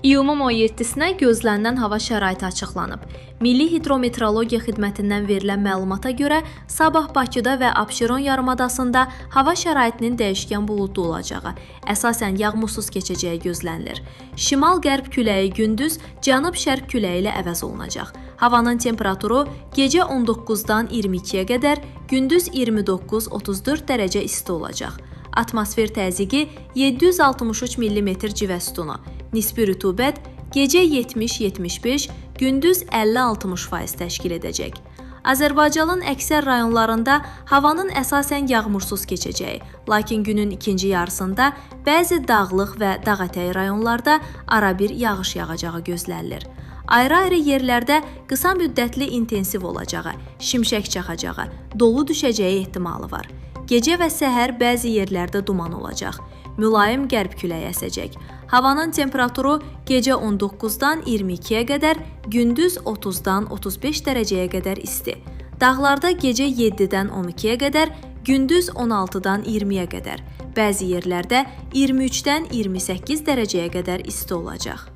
İyunun 17-sinə gözlənilən hava şəraiti açıqlanıb. Milli Hidrometeorologiya Xidmətindən verilən məlumata görə sabah Bakıda və Abşeron yarımadasında hava şəraitinin dəyişkən buludlu olacağı, əsasən yağmursuz keçəcəyi gözlənilir. Şimal-qərb küləyi gündüz cənub-şərq küləyi ilə əvəz olunacaq. Havanın temperaturu gecə 19-dan 22-yə qədər, gündüz 29-34 dərəcə isti olacaq. Atmosfer təzyiqi 763 mm civə sütunu, nisbi rütubət gecə 70-75, gündüz 50-60% təşkil edəcək. Azərbaycanın əksər rayonlarında havanın əsasən yağmursuz keçəcəyi, lakin günün ikinci yarısında bəzi dağlıq və dağətəyi rayonlarda arabir yağış yağacağı gözlənilir. Ayrı-ayrı yerlərdə qısa müddətli intensiv olacağı, şimşək çaxacağı, dolu düşəcəyi ehtimalı var. Gecə və səhər bəzi yerlərdə duman olacaq. Mülayim qərb küləyi əsəcək. Havanın temperaturu gecə 19-dan 22-yə qədər, gündüz 30-dan 35 dərəcəyə qədər isti. Dağlarda gecə 7-dən 12-yə qədər, gündüz 16-dan 20-yə qədər. Bəzi yerlərdə 23-dən 28 dərəcəyə qədər isti olacaq.